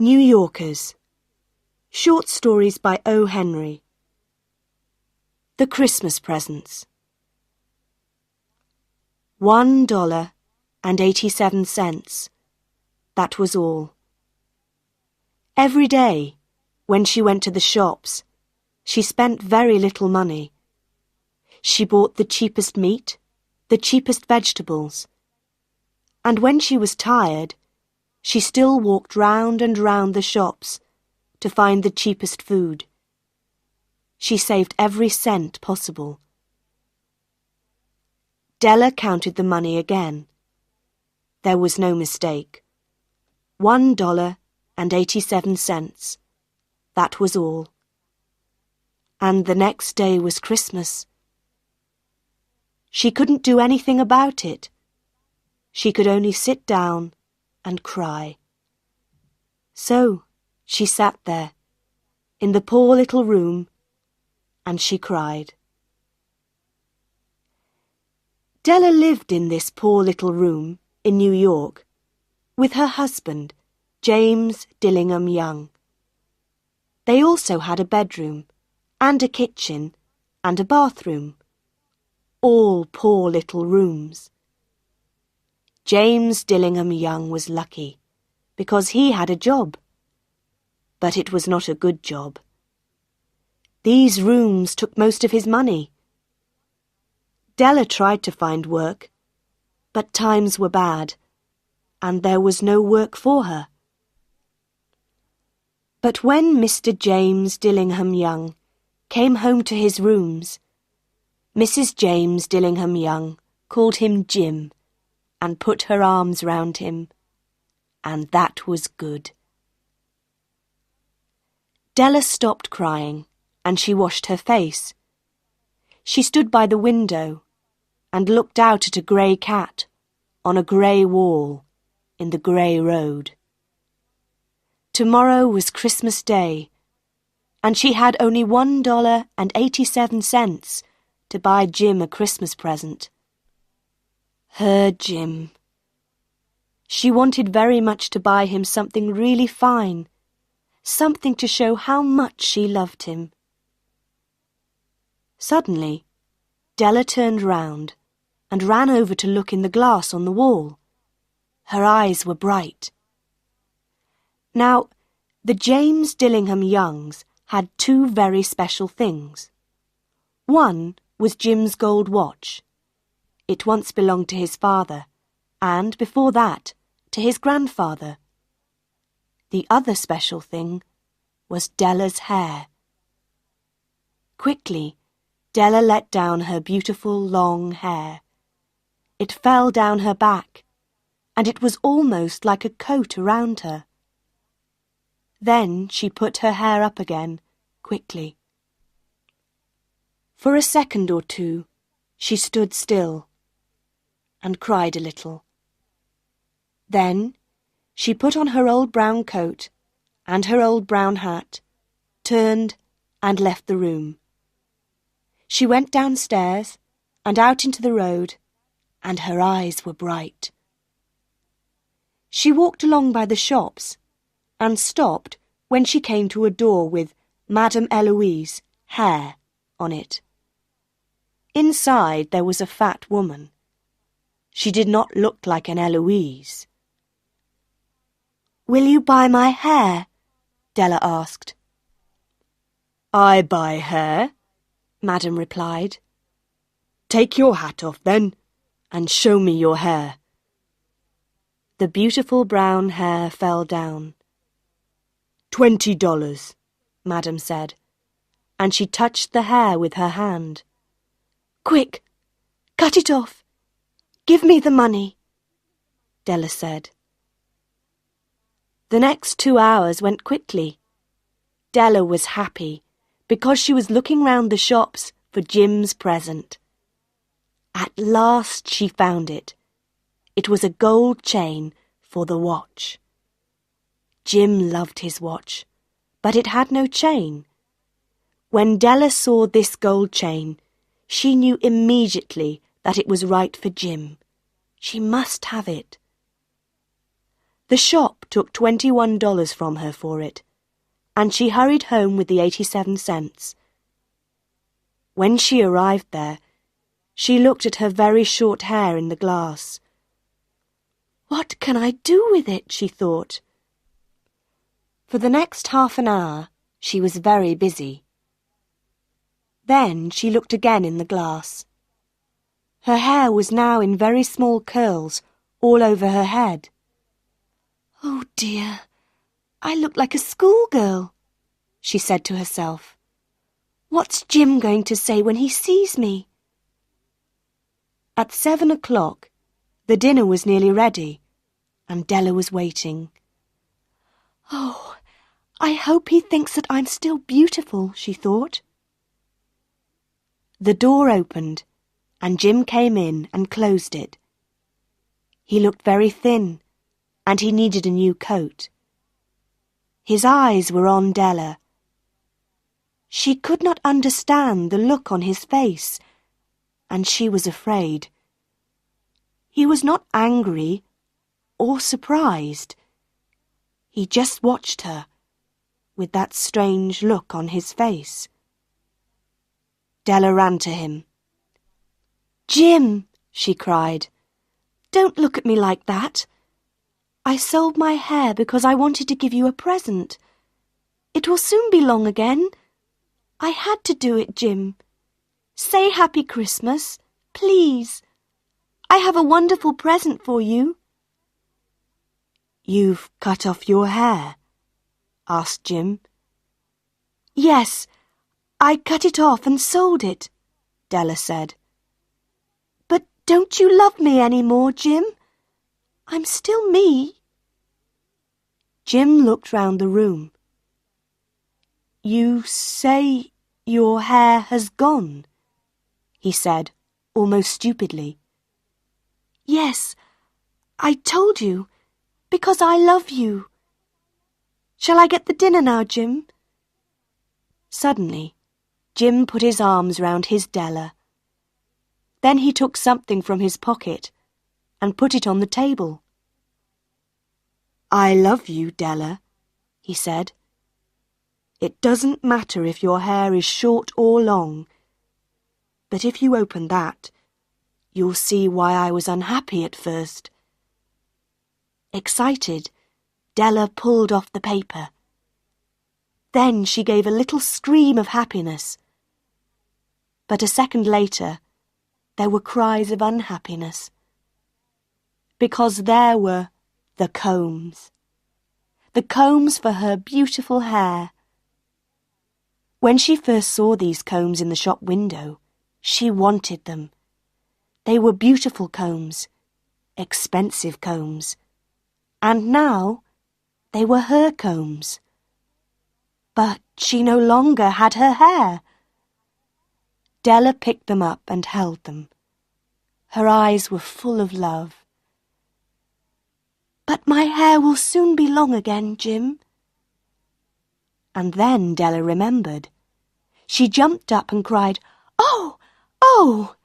New Yorkers. Short stories by O. Henry. The Christmas Presents. $1.87. That was all. Every day, when she went to the shops, she spent very little money. She bought the cheapest meat, the cheapest vegetables, and when she was tired, she still walked round and round the shops to find the cheapest food. She saved every cent possible. Della counted the money again. There was no mistake. $1.87. That was all. And the next day was Christmas. She couldn't do anything about it. She could only sit down and cry. So she sat there, in the poor little room, and she cried. Della lived in this poor little room in New York with her husband, James Dillingham Young. They also had a bedroom and a kitchen and a bathroom, all poor little rooms. James Dillingham Young was lucky because he had a job, but it was not a good job. These rooms took most of his money. Della tried to find work, but times were bad, and there was no work for her. But when Mr. James Dillingham Young came home to his rooms, Mrs. James Dillingham Young called him Jim and put her arms round him, and that was good. Della stopped crying, and she washed her face. She stood by the window and looked out at a grey cat on a grey wall in the grey road. Tomorrow was Christmas Day, and she had only $1.87 to buy Jim a Christmas present. Her Jim. She wanted very much to buy him something really fine, something to show how much she loved him. Suddenly, Della turned round and ran over to look in the glass on the wall. Her eyes were bright. Now, the James Dillingham Youngs had two very special things. One was Jim's gold watch. It once belonged to his father, and before that, to his grandfather. The other special thing was Della's hair. Quickly, Della let down her beautiful long hair. It fell down her back, and it was almost like a coat around her. Then she put her hair up again, quickly. For a second or two, she stood still and cried a little. Then she put on her old brown coat and her old brown hat, turned and left the room. She went downstairs and out into the road, and her eyes were bright. She walked along by the shops and stopped when she came to a door with Madame Eloise, hair, on it. Inside there was a fat woman. She did not look like an Eloise. "Will you buy my hair?" Della asked. "I buy hair," Madame replied. "Take your hat off, then, and show me your hair." The beautiful brown hair fell down. $20, Madame said, and she touched the hair with her hand. "Quick, cut it off. Give me the money," Della said. The next 2 hours went quickly. Della was happy because she was looking round the shops for Jim's present. At last she found it. It was a gold chain for the watch. Jim loved his watch, but it had no chain. When Della saw this gold chain, she knew immediately that it was right for Jim. She must have it. The shop took $21 from her for it, and she hurried home with the 87 cents. When she arrived there, she looked at her very short hair in the glass. "What can I do with it?" she thought. For the next half an hour, she was very busy. Then she looked again in the glass. Her hair was now in very small curls all over her head. "Oh dear, I look like a schoolgirl," she said to herself. "What's Jim going to say when he sees me?" At 7 o'clock, the dinner was nearly ready, and Della was waiting. "Oh, I hope he thinks that I'm still beautiful," she thought. The door opened, and Jim came in and closed it. He looked very thin, and he needed a new coat. His eyes were on Della. She could not understand the look on his face, and she was afraid. He was not angry or surprised. He just watched her, with that strange look on his face. Della ran to him. "Jim," she cried, "don't look at me like that. I sold my hair because I wanted to give you a present. It will soon be long again. I had to do it, Jim. Say Happy Christmas, please. I have a wonderful present for you." "You've cut off your hair?" asked Jim. "Yes, I cut it off and sold it," Della said. "But don't you love me any more, Jim? I'm still me." Jim looked round the room. "You say your hair has gone?" he said, almost stupidly. "Yes, I told you, because I love you. Shall I get the dinner now, Jim?" Suddenly, Jim put his arms round his Della. Then he took something from his pocket and put it on the table. "I love you, Della," he said. "It doesn't matter if your hair is short or long, but if you open that, you'll see why I was unhappy at first." Excited, Della pulled off the paper. Then she gave a little scream of happiness. But a second later, there were cries of unhappiness. Because there were the combs for her beautiful hair. When she first saw these combs in the shop window, she wanted them. They were beautiful combs, expensive combs, and now they were her combs. But she no longer had her hair. Della picked them up and held them. Her eyes were full of love. "But my hair will soon be long again, Jim." And then Della remembered. She jumped up and cried, "Oh, oh!"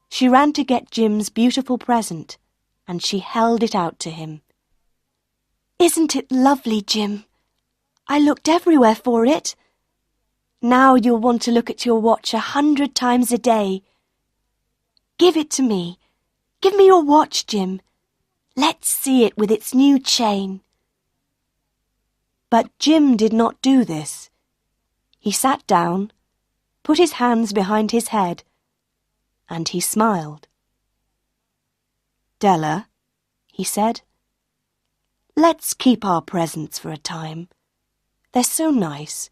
She ran to get Jim's beautiful present, and she held it out to him. "Isn't it lovely, Jim? I looked everywhere for it. Now you'll want to look at your watch 100 times a day. Give it to me. Give me your watch, Jim. Let's see it with its new chain." But Jim did not do this. He sat down, put his hands behind his head, and he smiled. "Della," he said, "let's keep our presents for a time. They're so nice.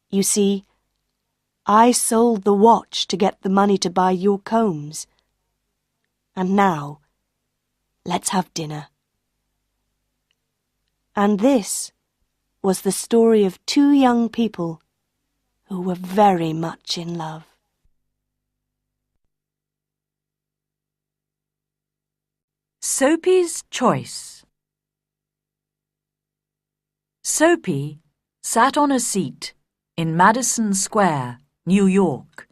You see, I sold the watch to get the money to buy your combs. And now, let's have dinner." And this was the story of two young people who were very much in love. Soapy's Choice. Soapy sat on a seat in Madison Square, New York,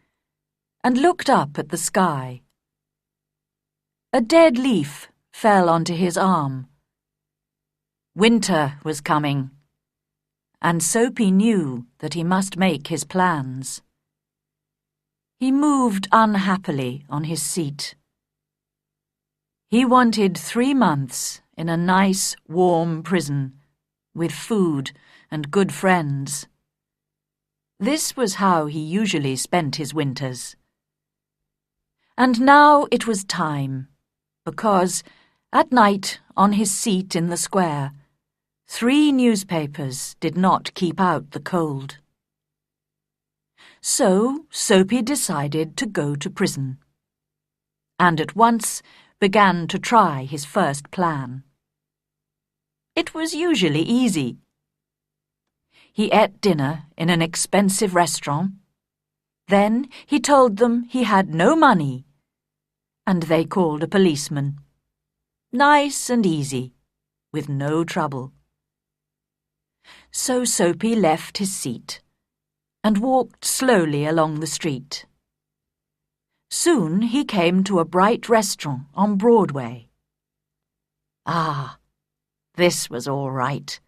and looked up at the sky. A dead leaf fell onto his arm, Winter was coming, and Soapy knew that he must make his plans. He moved unhappily on his seat. He wanted 3 months in a nice, warm prison, with food and good friends. This was how he usually spent his winters. And now it was time, because, at night, on his seat in the square, 3 newspapers did not keep out the cold. So Soapy decided to go to prison, and at once began to try his first plan. It was usually easy. He ate dinner in an expensive restaurant. Then he told them he had no money, and they called a policeman. Nice and easy, with no trouble. So Soapy left his seat and walked slowly along the street. Soon he came to a bright restaurant on Broadway. Ah, this was all right.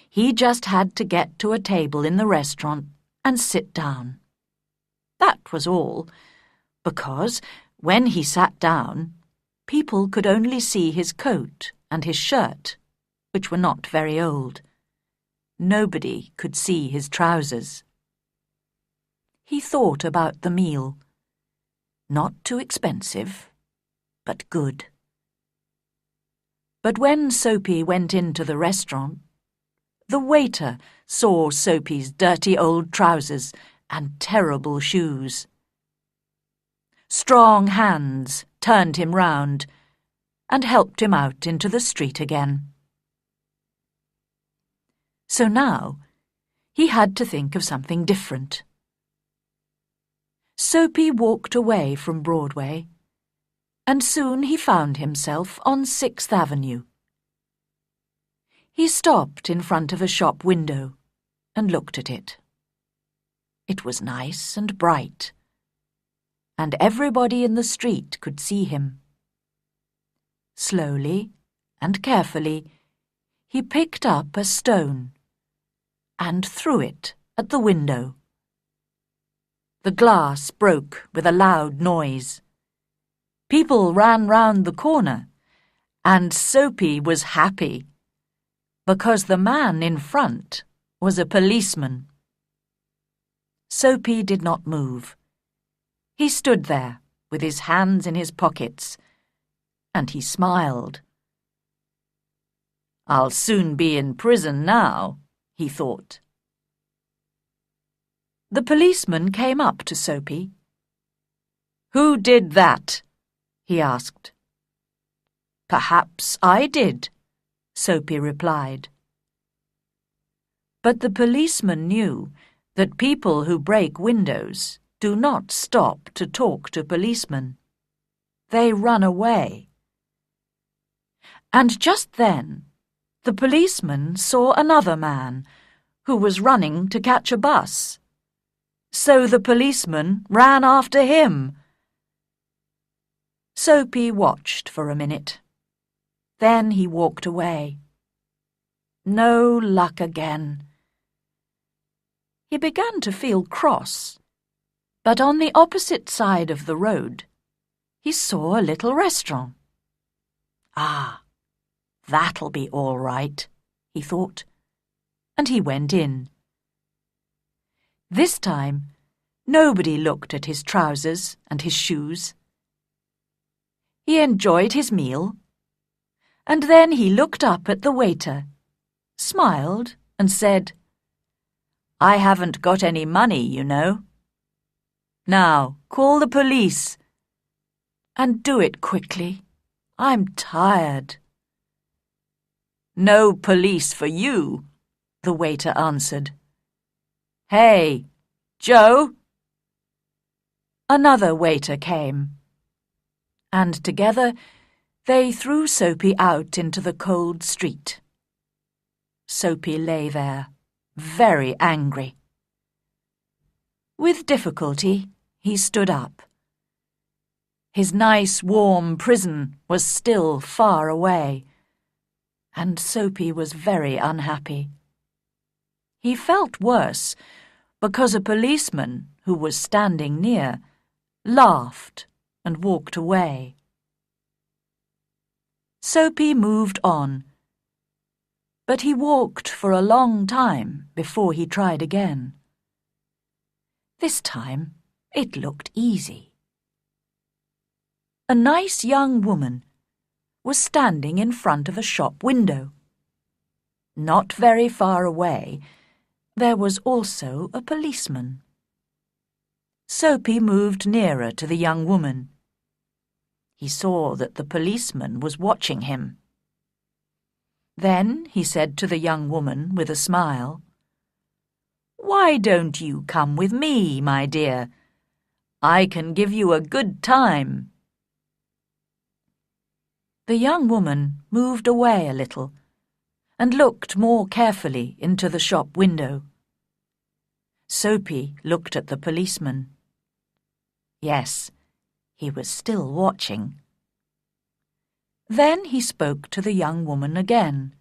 He just had to get to a table in the restaurant and sit down. That was all, because when he sat down, people could only see his coat and his shirt, which were not very old. Nobody could see his trousers. He thought about the meal. Not too expensive, but good. But when Soapy went into the restaurant, the waiter saw Soapy's dirty old trousers and terrible shoes. Strong hands turned him round and helped him out into the street again. So now he had to think of something different. Soapy walked away from Broadway, and soon he found himself on 6th Avenue. He stopped in front of a shop window and looked at it. It was nice and bright, and everybody in the street could see him. Slowly and carefully, he picked up a stone and threw it at the window. The glass broke with a loud noise. People ran round the corner, and Soapy was happy, because the man in front was a policeman. Soapy did not move. He stood there with his hands in his pockets, and he smiled. "I'll soon be in prison now," he thought. The policeman came up to Soapy. "Who did that?" he asked. "Perhaps I did," Soapy replied. But the policeman knew that people who break windows do not stop to talk to policemen. They run away. And just then, the policeman saw another man who was running to catch a bus. So the policeman ran after him. Soapy watched for a minute. Then he walked away. No luck again. He began to feel cross, but on the opposite side of the road, he saw a little restaurant. Ah, that'll be all right, he thought, and he went in. This time, nobody looked at his trousers and his shoes. He enjoyed his meal, and then he looked up at the waiter, smiled, and said, "I haven't got any money, you know. Now, call the police. And do it quickly. I'm tired." "No police for you," the waiter answered. "Hey, Joe!" Another waiter came, and together they threw Soapy out into the cold street. Soapy lay there, very angry. With difficulty, he stood up. His nice, warm prison was still far away, and Soapy was very unhappy. He felt worse because a policeman who was standing near laughed and walked away. Soapy moved on, but he walked for a long time before he tried again. This time it looked easy. A nice young woman was standing in front of a shop window. Not very far away, there was also a policeman. Soapy moved nearer to the young woman. He saw that the policeman was watching him. Then he said to the young woman with a smile, "Why don't you come with me, my dear? I can give you a good time." The young woman moved away a little and looked more carefully into the shop window. Soapy looked at the policeman. Yes, he was still watching. Then he spoke to the young woman again.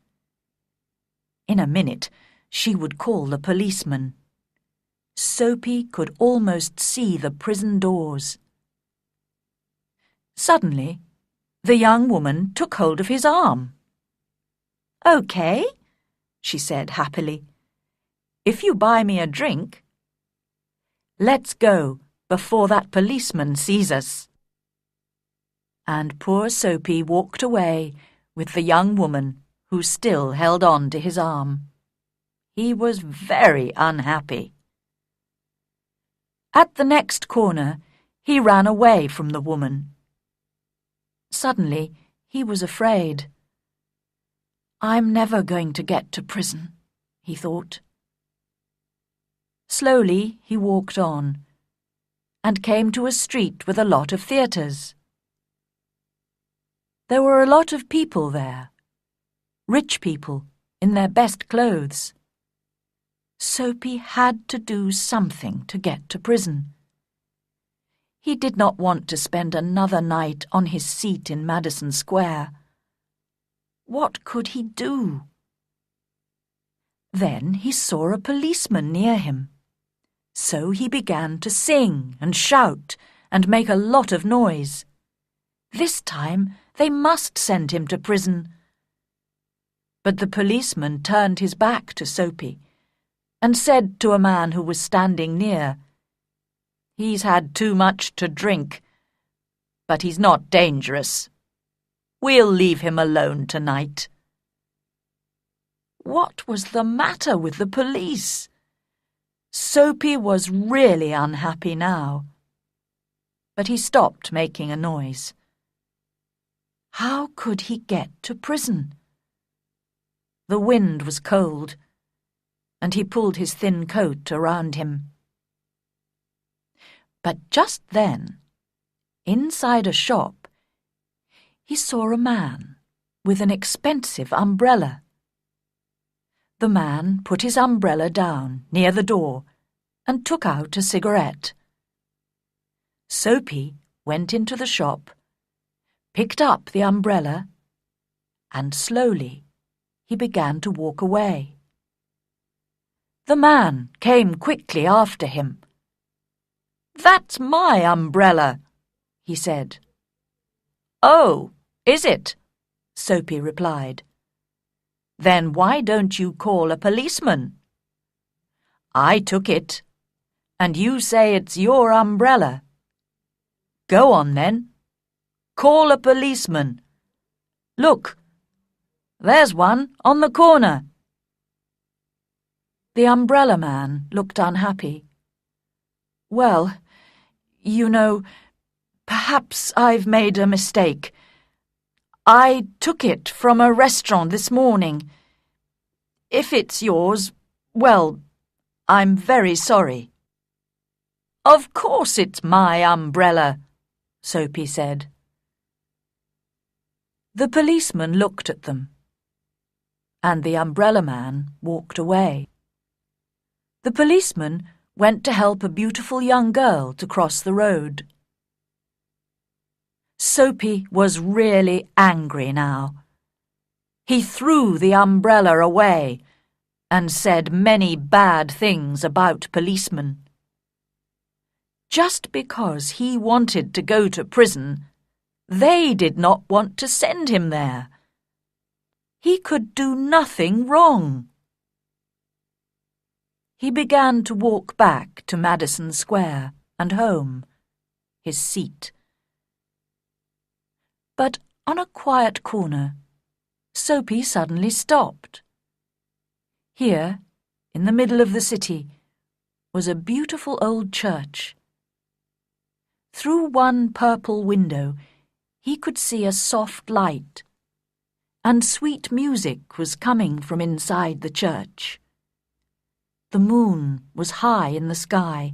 In a minute, she would call the policeman. Soapy could almost see the prison doors. Suddenly, the young woman took hold of his arm. "Okay," she said happily. "If you buy me a drink. Let's go before that policeman sees us." And poor Soapy walked away with the young woman who still held on to his arm. He was very unhappy. At the next corner, he ran away from the woman. Suddenly, he was afraid. "I'm never going to get to prison," he thought. Slowly, he walked on and came to a street with a lot of theatres. There were a lot of people there, rich people in their best clothes. Soapy had to do something to get to prison. He did not want to spend another night on his seat in Madison Square. What could he do? Then he saw a policeman near him. So he began to sing and shout and make a lot of noise. This time they must send him to prison. But the policeman turned his back to Soapy and said to a man who was standing near, "He's had too much to drink, but he's not dangerous. We'll leave him alone tonight." What was the matter with the police? Soapy was really unhappy now. But he stopped making a noise. How could he get to prison? The wind was cold, and he pulled his thin coat around him. But just then, inside a shop, he saw a man with an expensive umbrella. The man put his umbrella down near the door and took out a cigarette. Soapy went into the shop, picked up the umbrella, and slowly he began to walk away. The man came quickly after him. "That's my umbrella," he said. "Oh, is it?" Soapy replied. "Then why don't you call a policeman? I took it, and you say it's your umbrella. Go on then. Call a policeman. Look, there's one on the corner." The umbrella man looked unhappy. "Well, you know, perhaps I've made a mistake. I took it from a restaurant this morning. If it's yours, well, I'm very sorry." "Of course it's my umbrella," Soapy said. The policeman looked at them, and the umbrella man walked away. The policeman went to help a beautiful young girl to cross the road. Soapy was really angry now. He threw the umbrella away and said many bad things about policemen. Just because he wanted to go to prison, they did not want to send him there. He could do nothing wrong. He began to walk back to Madison Square and home, his seat. But on a quiet corner, Soapy suddenly stopped. Here, in the middle of the city, was a beautiful old church. Through one purple window, he could see a soft light, and sweet music was coming from inside the church. The moon was high in the sky,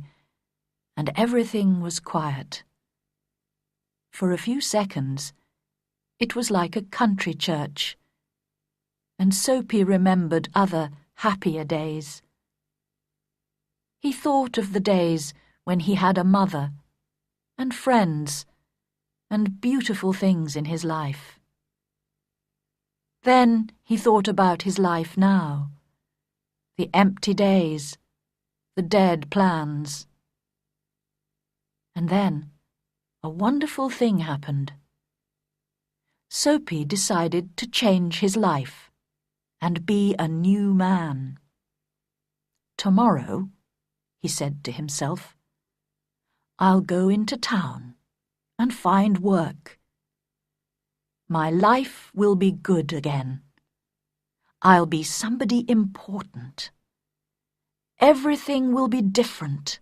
and everything was quiet. For a few seconds, it was like a country church, and Soapy remembered other, happier days. He thought of the days when he had a mother, and friends, and beautiful things in his life. Then he thought about his life now, the empty days, the dead plans. And then a wonderful thing happened. Soapy decided to change his life and be a new man. Tomorrow, he said to himself, I'll go into town and find work. My life will be good again. I'll be somebody important. Everything will be different.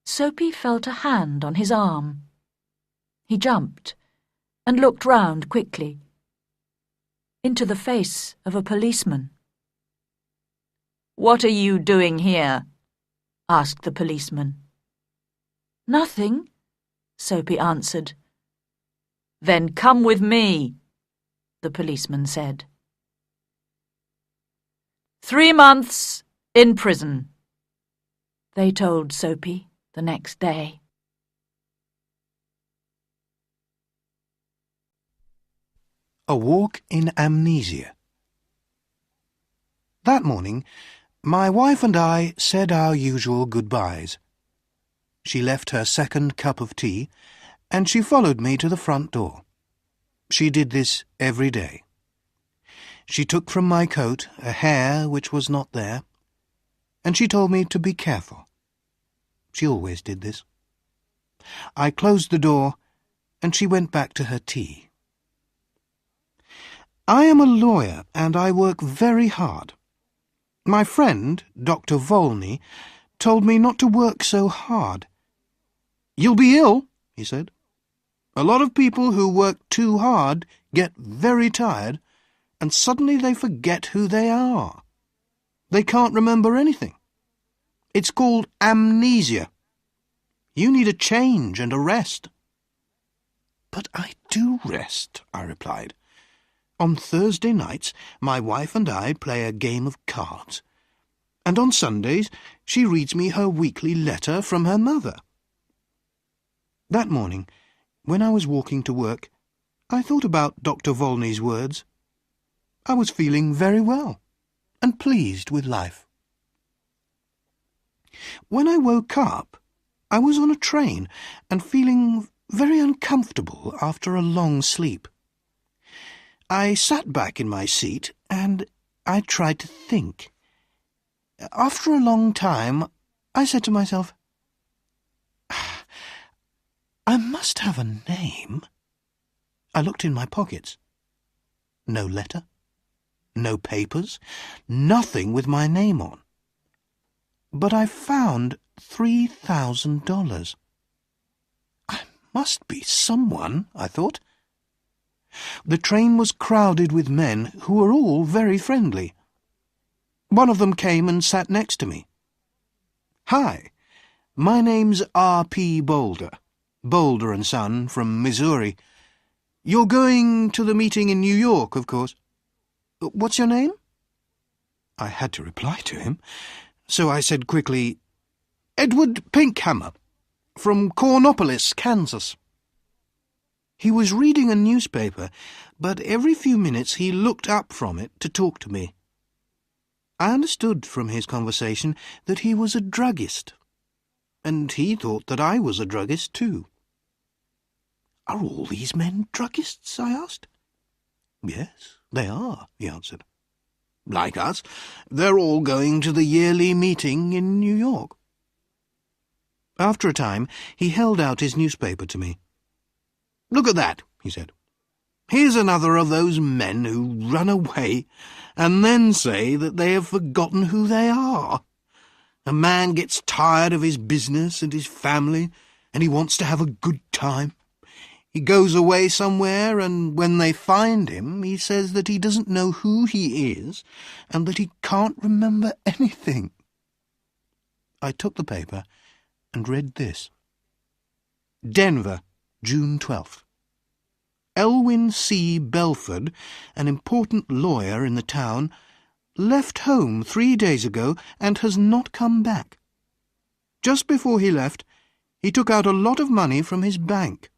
Soapy felt a hand on his arm. He jumped and looked round quickly into the face of a policeman. "What are you doing here?" asked the policeman. "Nothing," Soapy answered. "Then come with me," the policeman said. 3 months in prison, they told Soapy the next day. A Walk in Amnesia. That morning, my wife and I said our usual goodbyes. She left her second cup of tea, and she followed me to the front door. She did this every day. She took from my coat a hair which was not there, and she told me to be careful. She always did this. I closed the door, and she went back to her tea. I am a lawyer, and I work very hard. My friend, Dr. Volney, told me not to work so hard. "You'll be ill," he said. "A lot of people who work too hard get very tired, and suddenly they forget who they are. They can't remember anything. It's called amnesia. You need a change and a rest." "But I do rest," I replied. "On Thursday nights my wife and I play a game of cards, and on Sundays she reads me her weekly letter from her mother." That morning, when I was walking to work, I thought about Dr. Volney's words. I was feeling very well and pleased with life. When I woke up, I was on a train and feeling very uncomfortable after a long sleep. I sat back in my seat and I tried to think. After a long time, I said to myself, "I must have a name." I looked in my pockets. No letter, no papers, nothing with my name on. But I found $3,000. I must be someone, I thought. The train was crowded with men who were all very friendly. One of them came and sat next to me. "Hi, my name's R.P. Boulder, Boulder & Son from Missouri. You're going to the meeting in New York, of course. What's your name?" I had to reply to him, so I said quickly, "Edward Pinkhammer, from Cornopolis, Kansas." He was reading a newspaper, but every few minutes he looked up from it to talk to me. I understood from his conversation that he was a druggist, and he thought that I was a druggist too. "Are all these men druggists?" I asked. "Yes, they are," he answered. "Like us, they're all going to the yearly meeting in New York." After a time, he held out his newspaper to me. "Look at that," he said. "Here's another of those men who run away and then say that they have forgotten who they are. A man gets tired of his business and his family, and he wants to have a good time. He goes away somewhere, and when they find him, he says that he doesn't know who he is and that he can't remember anything." I took the paper and read this. Denver, June 12th. Elwyn C. Belford, an important lawyer in the town, left home 3 days ago and has not come back. Just before he left, he took out a lot of money from his bank.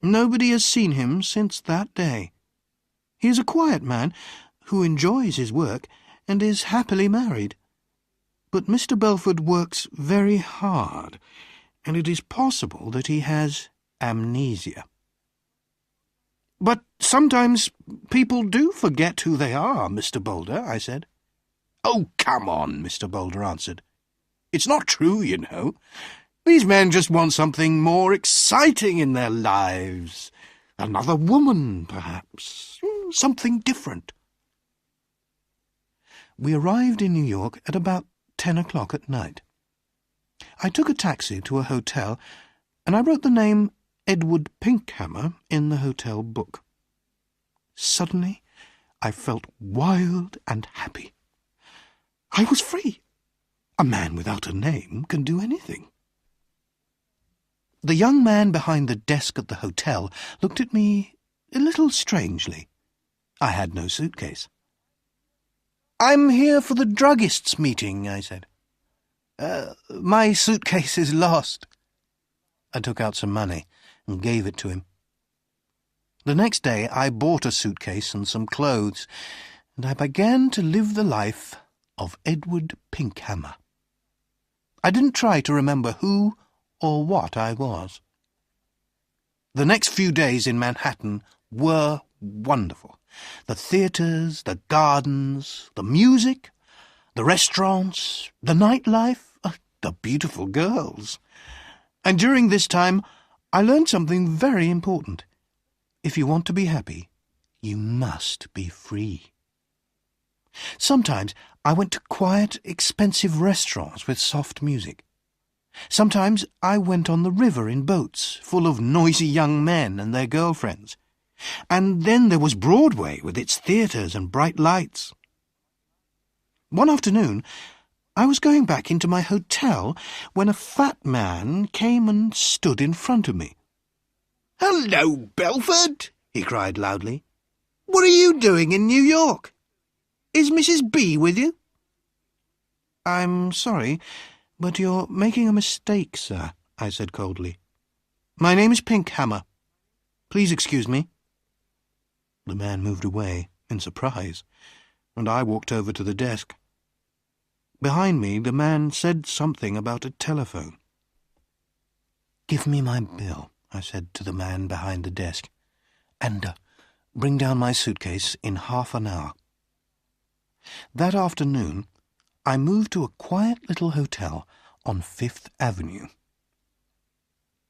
Nobody has seen him since that day. He is a quiet man who enjoys his work and is happily married. But Mr. Belford works very hard, and it is possible that he has amnesia. "But sometimes people do forget who they are, Mr. Boulder," I said. "Oh, come on," Mr. Boulder answered. "It's not true, you know. These men just want something more exciting in their lives. Another woman, perhaps. Something different." We arrived in New York at about 10 o'clock at night. I took a taxi to a hotel, and I wrote the name Edward Pinkhammer in the hotel book. Suddenly, I felt wild and happy. I was free. A man without a name can do anything. The young man behind the desk at the hotel looked at me a little strangely. I had no suitcase. "I'm here for the druggists' meeting," I said. My suitcase is lost." I took out some money and gave it to him. The next day I bought a suitcase and some clothes, and I began to live the life of Edward Pinkhammer. I didn't try to remember who or what I was. The next few days in Manhattan were wonderful. The theatres, the gardens, the music, the restaurants, the nightlife, the beautiful girls. And during this time I learned something very important. If you want to be happy, you must be free. Sometimes I went to quiet, expensive restaurants with soft music. Sometimes I went on the river in boats full of noisy young men and their girlfriends. And then there was Broadway with its theatres and bright lights. One afternoon, I was going back into my hotel when a fat man came and stood in front of me. "Hello, Belford," he cried loudly. "What are you doing in New York? Is Mrs. B with you?" "I'm sorry, but you're making a mistake, sir," I said coldly. "My name is Pinkhammer. Please excuse me." The man moved away in surprise, and I walked over to the desk. Behind me, the man said something about a telephone. "Give me my bill," I said to the man behind the desk, "and bring down my suitcase in half an hour." That afternoon, I moved to a quiet little hotel on Fifth Avenue.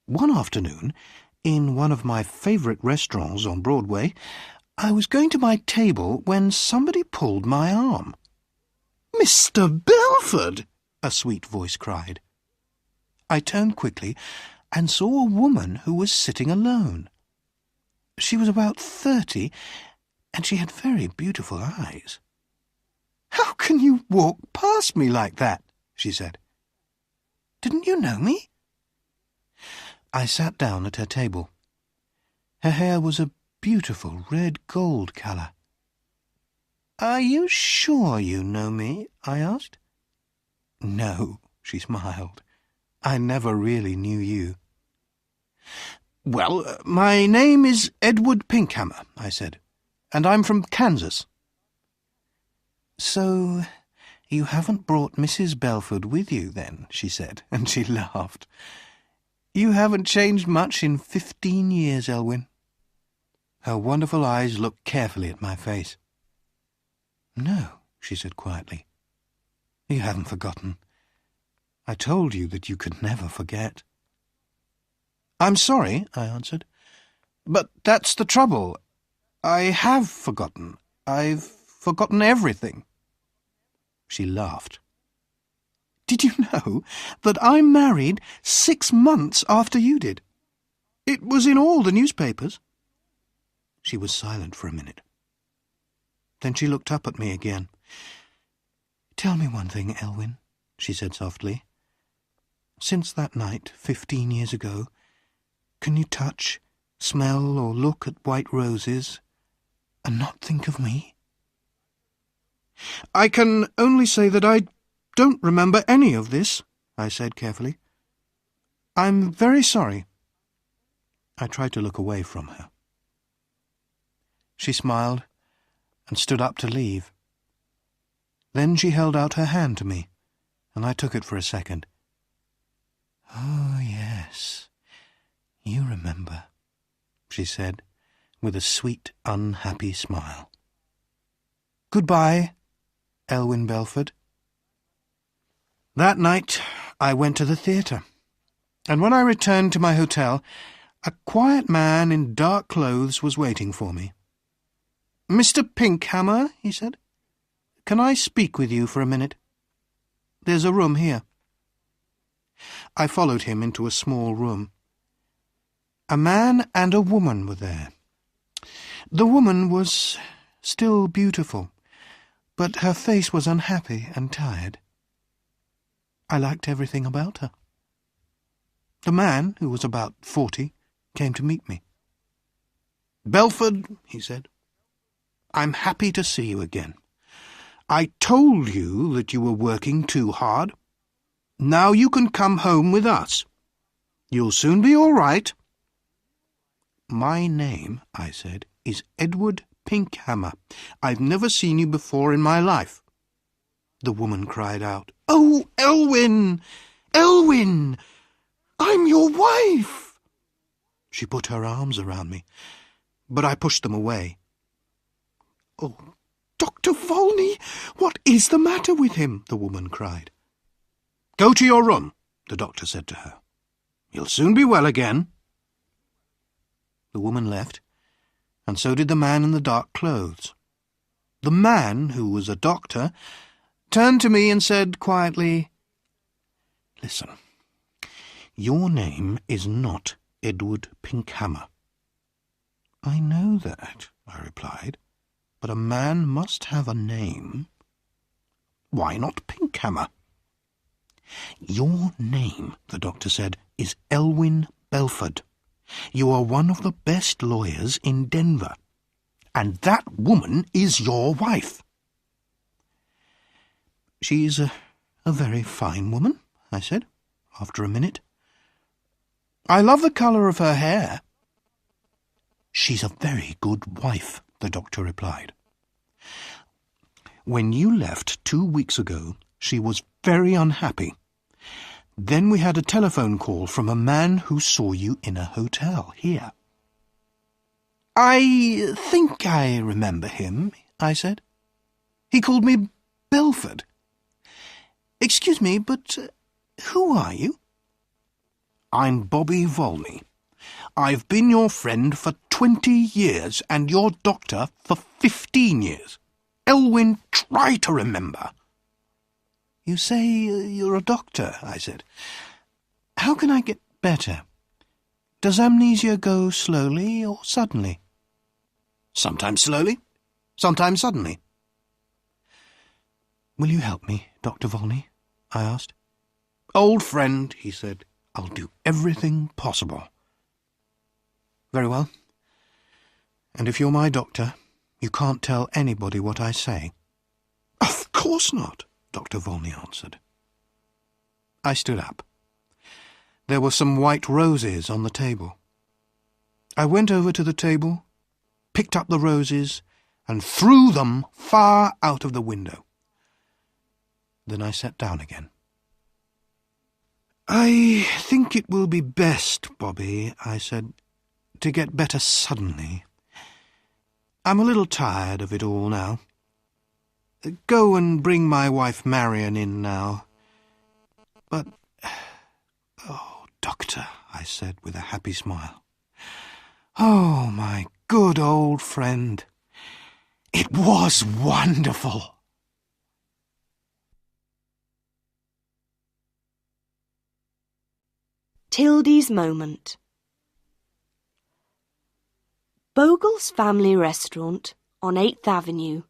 One afternoon, in one of my favourite restaurants on Broadway, I was going to my table when somebody pulled my arm. "Mr. Belford!" a sweet voice cried. I turned quickly and saw a woman who was sitting alone. She was about 30, and she had very beautiful eyes. "How can you walk past me like that?" she said. "Didn't you know me?" I sat down at her table. Her hair was a beautiful red gold colour. "Are you sure you know me?" I asked. "No," she smiled. "I never really knew you." Well, my name is Edward Pinkhammer, I said, and I'm from Kansas. So you haven't brought Mrs. Belford with you, then, she said, and she laughed. You haven't changed much in 15 years, Elwyn. Her wonderful eyes looked carefully at my face. No, she said quietly. You haven't forgotten. I told you that you could never forget. I'm sorry, I answered, but that's the trouble. I have forgotten. I've forgotten everything. She laughed. Did you know that I married 6 months after you did? It was in all the newspapers. She was silent for a minute. Then she looked up at me again. Tell me one thing, Elwyn, she said softly. Since that night, 15 years ago, can you touch, smell, or look at white roses and not think of me? I can only say that I don't remember any of this, I said carefully. I'm very sorry. I tried to look away from her. She smiled and stood up to leave. Then she held out her hand to me, and I took it for a second. Oh, yes, you remember, she said, with a sweet, unhappy smile. Goodbye, Elwyn Belford. That night I went to the theatre, and when I returned to my hotel, a quiet man in dark clothes was waiting for me. Mr. Pinkhammer, he said, can I speak with you for a minute? There's a room here. I followed him into a small room. A man and a woman were there. The woman was still beautiful, but her face was unhappy and tired. I liked everything about her. The man, who was about 40, came to meet me. Belford, he said, I'm happy to see you again. I told you that you were working too hard. Now you can come home with us. You'll soon be all right. My name, I said, is Edward Pinkhammer. I've never seen you before in my life. The woman cried out, Oh, Elwyn! Elwyn! I'm your wife! She put her arms around me, but I pushed them away. Oh, Dr. Volney, what is the matter with him? The woman cried. Go to your room, the doctor said to her. You'll soon be well again. The woman left, and so did the man in the dark clothes. The man, who was a doctor, turned to me and said quietly, Listen, your name is not Edward Pinkhammer. I know that, I replied, but a man must have a name. Why not Pinkhammer? Your name, the doctor said, is Elwyn Belford. You are one of the best lawyers in Denver, and that woman is your wife. She's a very fine woman, I said, after a minute. I love the colour of her hair. She's a very good wife, the doctor replied. When you left 2 weeks ago, she was very unhappy. Then we had a telephone call from a man who saw you in a hotel here. I think I remember him, I said. He called me Belford. Excuse me, but who are you? I'm Bobby Volney. I've been your friend for 20 years and your doctor for 15 years. Elwyn, try to remember. You say you're a doctor, I said. How can I get better? Does amnesia go slowly or suddenly? Sometimes slowly, sometimes suddenly. Will you help me, Dr. Volney? I asked. Old friend, he said. I'll do everything possible. Very well. And if you're my doctor, you can't tell anybody what I say. Of course not, Dr. Volney answered. I stood up. There were some white roses on the table. I went over to the table, picked up the roses, and threw them far out of the window. Then I sat down again. "I think it will be best, Bobby," I said, "to get better suddenly. I'm a little tired of it all now. Go and bring my wife Marion in now." "But, oh, Doctor," I said with a happy smile. "Oh, my good old friend. It was wonderful." Tildy's Moment. Bogle's Family Restaurant on 8th Avenue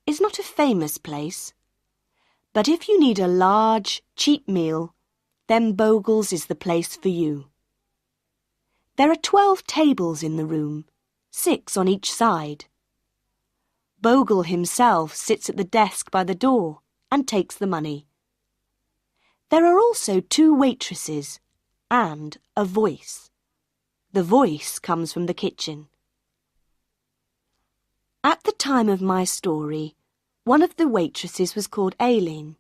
is not a famous place, but if you need a large, cheap meal, then Bogle's is the place for you. There are 12 tables in the room, 6 on each side. Bogle himself sits at the desk by the door and takes the money. There are also 2 waitresses and a voice. The voice comes from the kitchen. At the time of my story, one of the waitresses was called Aileen.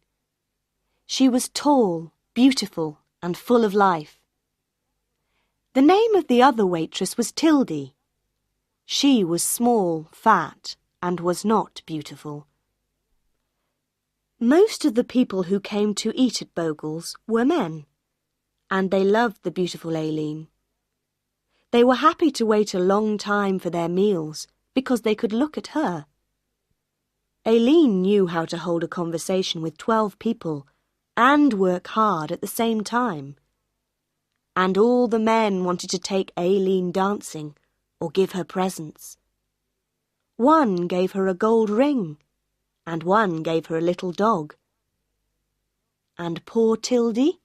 She was tall, beautiful, and full of life. The name of the other waitress was Tildy. She was small, fat, and was not beautiful. Most of the people who came to eat at Bogle's were men, and they loved the beautiful Aileen. They were happy to wait a long time for their meals because they could look at her. Aileen knew how to hold a conversation with 12 people and work hard at the same time. And all the men wanted to take Aileen dancing or give her presents. One gave her a gold ring, and one gave her a little dog. And poor Tildy?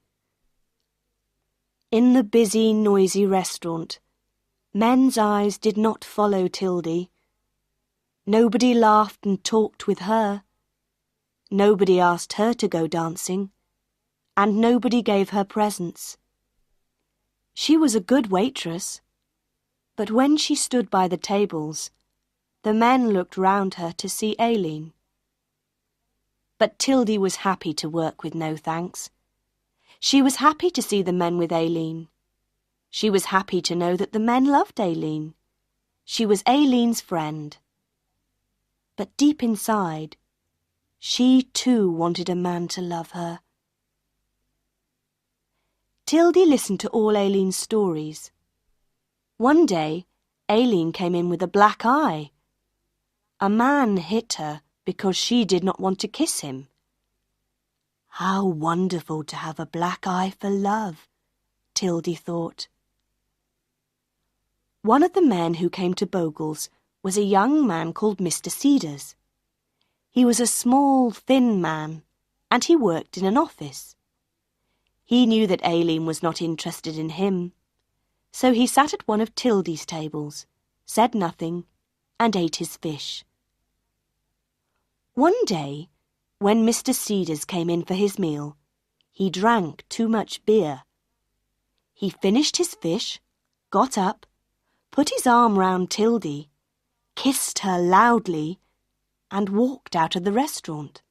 In the busy, noisy restaurant, men's eyes did not follow Tildy. Nobody laughed and talked with her. Nobody asked her to go dancing, and nobody gave her presents. She was a good waitress, but when she stood by the tables, the men looked round her to see Aileen. But Tildy was happy to work with no thanks. She was happy to see the men with Aileen. She was happy to know that the men loved Aileen. She was Aileen's friend. But deep inside, she too wanted a man to love her. Tildy listened to all Aileen's stories. One day, Aileen came in with a black eye. A man hit her because she did not want to kiss him. How wonderful to have a black eye for love, Tildy thought. One of the men who came to Bogle's was a young man called Mr. Cedars. He was a small, thin man, and he worked in an office. He knew that Aileen was not interested in him, so he sat at one of Tildy's tables, said nothing, and ate his fish. One day, when Mr. Cedars came in for his meal, he drank too much beer. He finished his fish, got up, put his arm round Tildy, kissed her loudly, and walked out of the restaurant.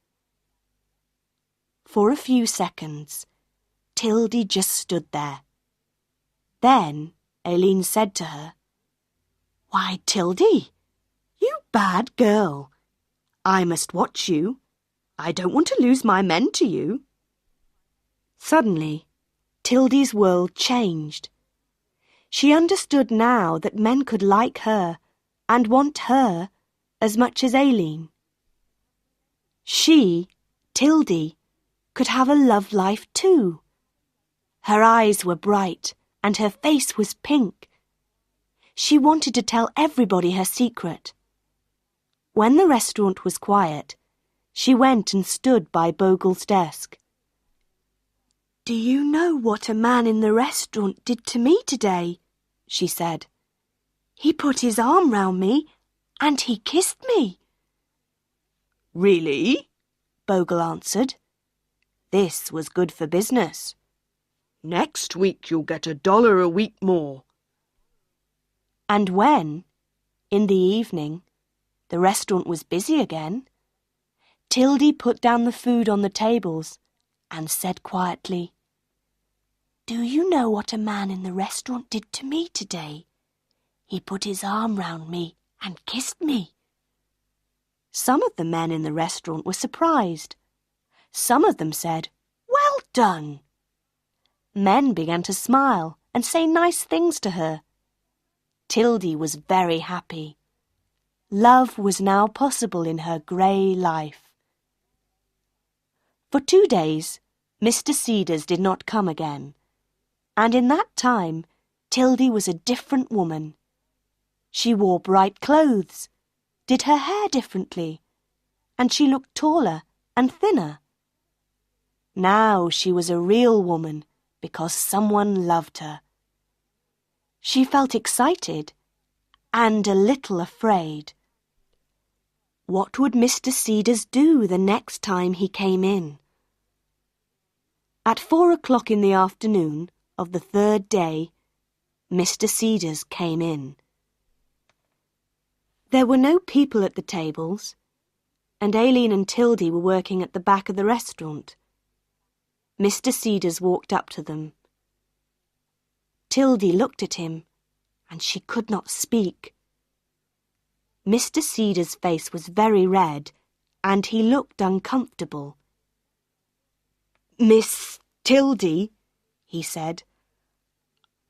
For a few seconds, Tildy just stood there. Then Aileen said to her, "Why, Tildy, you bad girl. I must watch you. I don't want to lose my men to you." Suddenly, Tildy's world changed. She understood now that men could like her and want her as much as Aileen. She, Tildy, could have a love life too. Her eyes were bright and her face was pink. She wanted to tell everybody her secret. When the restaurant was quiet, she went and stood by Bogle's desk. "Do you know what a man in the restaurant did to me today?" she said. "He put his arm round me and he kissed me." "Really?" Bogle answered. This was good for business. "Next week you'll get $1 a week more." And when, in the evening, the restaurant was busy again, Tildy put down the food on the tables and said quietly, "Do you know what a man in the restaurant did to me today? He put his arm round me and kissed me." Some of the men in the restaurant were surprised. Some of them said, "Well done." Men began to smile and say nice things to her. Tildy was very happy. Love was now possible in her grey life. For 2 days, Mr. Cedars did not come again, and in that time, Tildy was a different woman. She wore bright clothes, did her hair differently, and she looked taller and thinner. Now she was a real woman because someone loved her. She felt excited and a little afraid. What would Mr. Cedars do the next time he came in? At 4 o'clock in the afternoon of the 3rd day, Mr. Cedars came in. There were no people at the tables, and Aileen and Tildy were working at the back of the restaurant. Mr. Cedars walked up to them. Tildy looked at him, and she could not speak. Mr. Cedars' face was very red, and he looked uncomfortable. "Miss Tildy," he said,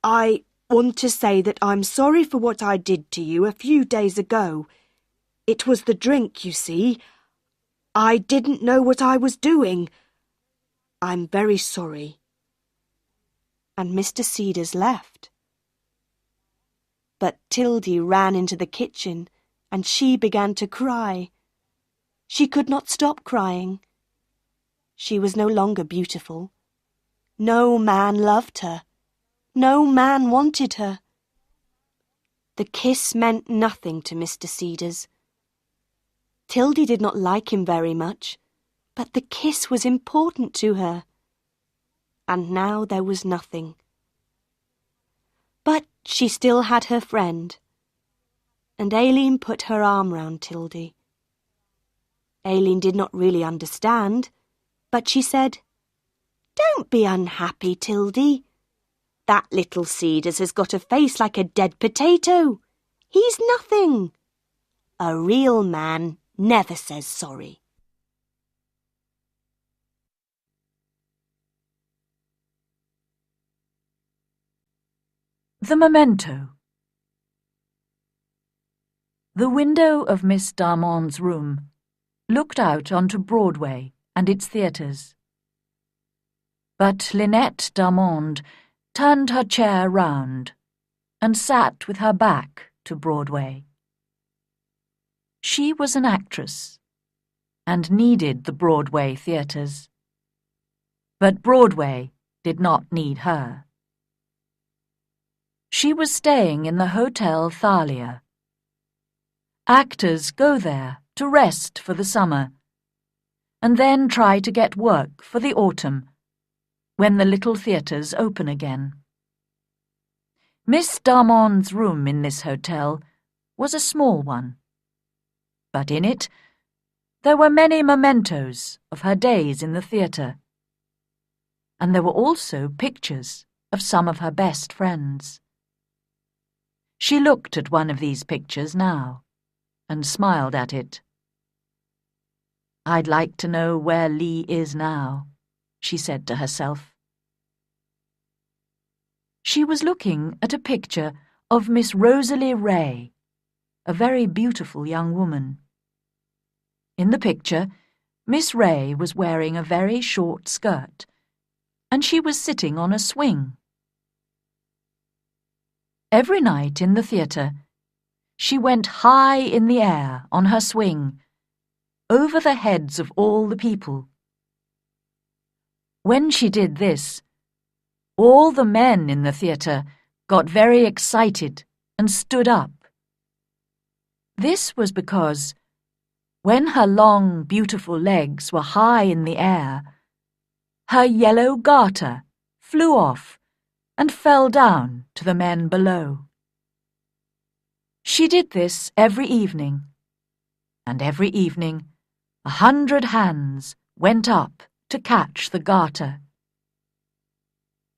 "I want to say that I'm sorry for what I did to you a few days ago. It was the drink, you see. I didn't know what I was doing. I'm very sorry." And Mr. Cedars left. But Tildy ran into the kitchen, and she began to cry. She could not stop crying. She was no longer beautiful. No man loved her. No man wanted her. The kiss meant nothing to Mr. Cedars. Tildy did not like him very much, but the kiss was important to her. And now there was nothing. But she still had her friend, and Aileen put her arm round Tildy. Aileen did not really understand, but she said, "Don't be unhappy, Tildy. That little Cedars has got a face like a dead potato. He's nothing. A real man never says sorry." The Memento. The window of Miss Darmon's room looked out onto Broadway and its theatres. But Lynette Darmond turned her chair round and sat with her back to Broadway. She was an actress and needed the Broadway theatres. But Broadway did not need her. She was staying in the Hotel Thalia. Actors go there to rest for the summer, and then try to get work for the autumn, when the little theatres open again. Miss Darmon's room in this hotel was a small one, but in it there were many mementos of her days in the theatre, and there were also pictures of some of her best friends. She looked at one of these pictures now and smiled at it. "I'd like to know where Lee is now," she said to herself. She was looking at a picture of Miss Rosalie Ray, a very beautiful young woman. In the picture, Miss Ray was wearing a very short skirt, and she was sitting on a swing. Every night in the theatre, she went high in the air on her swing, over the heads of all the people. When she did this, all the men in the theatre got very excited and stood up. This was because, when her long, beautiful legs were high in the air, her yellow garter flew off and fell down to the men below. She did this every evening, and every evening 100 hands went up to catch the garter.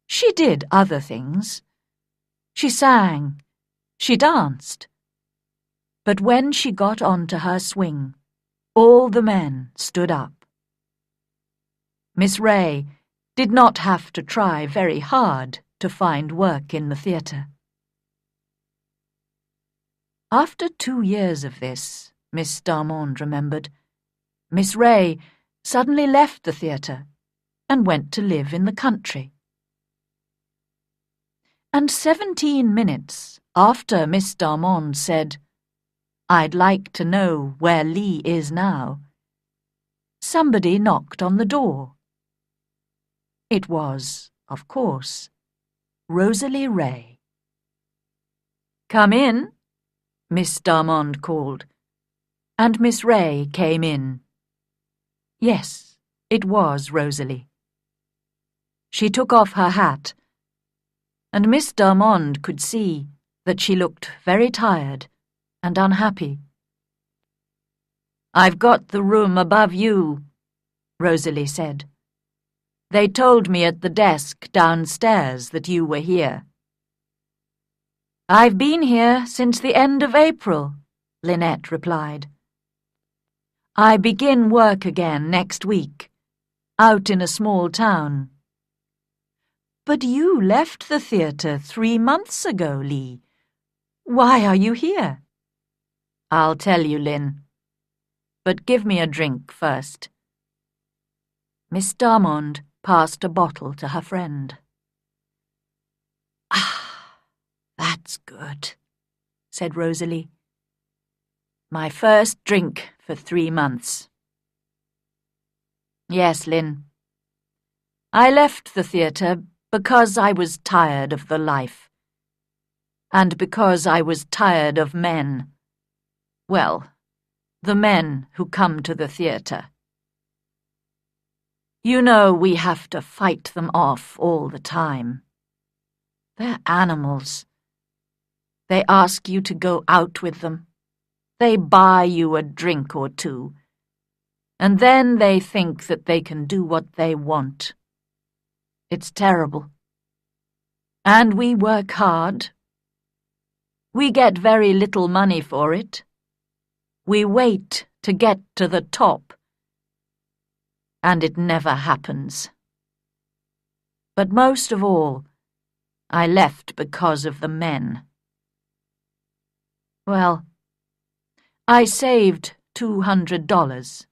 She did other things. She sang, she danced. But when she got onto her swing, all the men stood up. Miss Ray did not have to try very hard to find work in the theatre. After 2 years of this, Miss Darmond remembered, Miss Ray suddenly left the theatre and went to live in the country. And 17 minutes after Miss Darmond said, "I'd like to know where Lee is now," somebody knocked on the door. It was, of course, Rosalie Ray. "Come in," Miss Darmond called, and Miss Ray came in. Yes, it was Rosalie. She took off her hat, and Miss Darmond could see that she looked very tired and unhappy. "I've got the room above you," Rosalie said. "They told me at the desk downstairs that you were here." "I've been here since the end of April," Lynette replied. "I begin work again next week, out in a small town." "But you left the theatre 3 months ago, Lee. Why are you here?" "I'll tell you, Lynn. But give me a drink first." Miss Darmond passed a bottle to her friend. "Ah, that's good," said Rosalie. "My first drink for 3 months. Yes, Lynn. I left the theatre because I was tired of the life. And because I was tired of men. Well, the men who come to the theatre. You know we have to fight them off all the time. They're animals. They ask you to go out with them. They buy you a drink or two. And then they think that they can do what they want. It's terrible. And we work hard. We get very little money for it. We wait to get to the top. And it never happens. But most of all, I left because of the men. Well, I saved $200.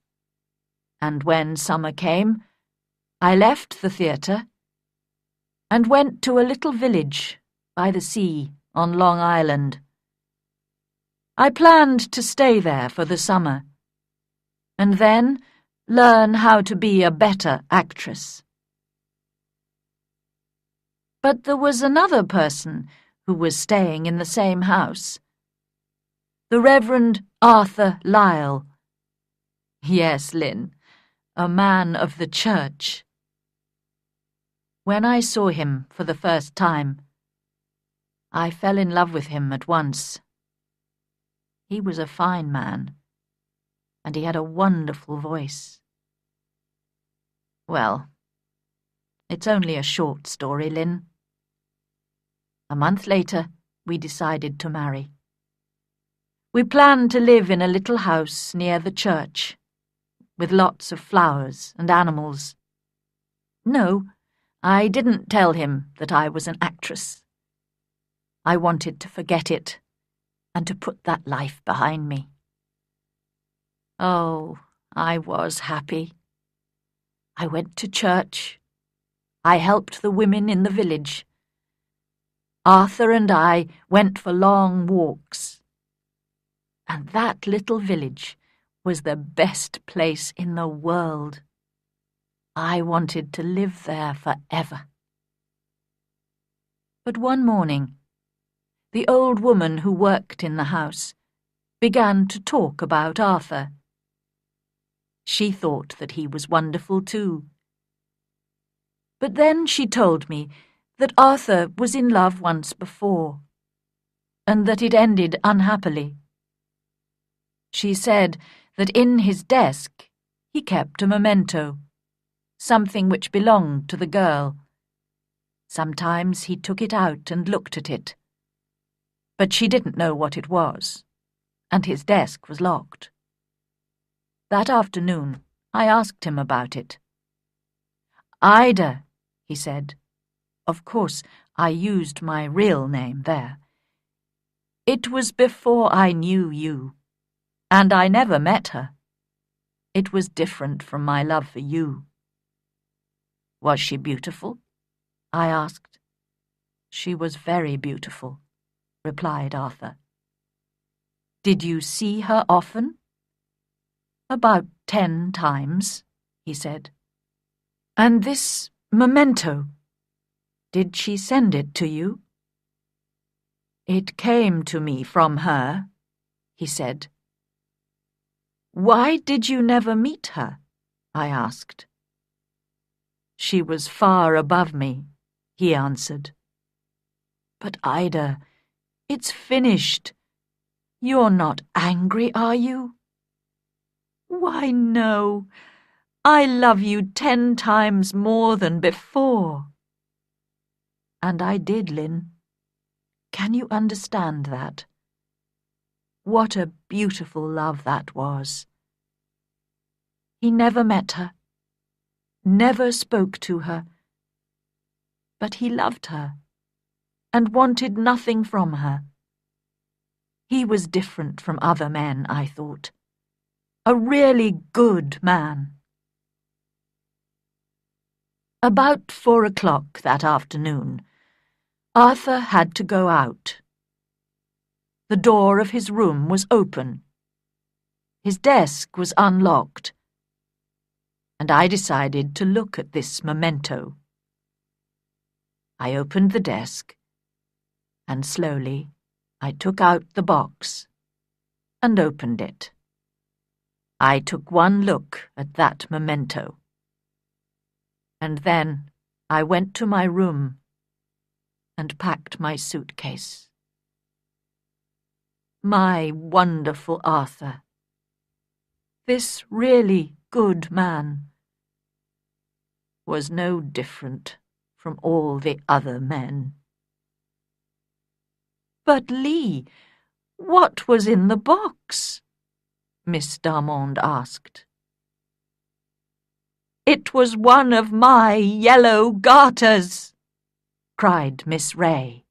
And when summer came, I left the theatre and went to a little village by the sea on Long Island. I planned to stay there for the summer, and then learn how to be a better actress. But there was another person who was staying in the same house. The Reverend Arthur Lyle. Yes, Lynn, a man of the church. When I saw him for the first time, I fell in love with him at once. He was a fine man, and he had a wonderful voice. Well, it's only a short story, Lynn. A month later, we decided to marry. We planned to live in a little house near the church, with lots of flowers and animals. No, I didn't tell him that I was an actress. I wanted to forget it and to put that life behind me. Oh, I was happy. I went to church. I helped the women in the village. Arthur and I went for long walks. And that little village was the best place in the world. I wanted to live there forever. But one morning, the old woman who worked in the house began to talk about Arthur. She thought that he was wonderful too. But then she told me that Arthur was in love once before. and that it ended unhappily. She said that in his desk he kept a memento, something which belonged to the girl. Sometimes he took it out and looked at it, but she didn't know what it was, and his desk was locked. That afternoon, I asked him about it. "Ida," he said. Of course, I used my real name there. "It was before I knew you, and I never met her. It was different from my love for you." "Was she beautiful?" I asked. "She was very beautiful," replied Arthur. "Did you see her often?" "About 10 times," he said. "And this memento, did she send it to you?" "It came to me from her," he said. "Why did you never meet her?" I asked. "She was far above me," he answered. "But Ida, it's finished. You're not angry, are you?" "Why, no. I love you 10 times more than before." And I did, Lynn. Can you understand that? What a beautiful love that was. He never met her, never spoke to her, but he loved her and wanted nothing from her. He was different from other men, I thought. A really good man. About 4 o'clock that afternoon, Arthur had to go out. The door of his room was open. His desk was unlocked, and I decided to look at this memento. I opened the desk, and slowly I took out the box and opened it. I took one look at that memento, and then I went to my room and packed my suitcase. My wonderful Arthur, this really good man, was no different from all the other men. "But, Lee, what was in the box?" Miss Darmond asked. "It was one of my yellow garters," cried Miss Ray.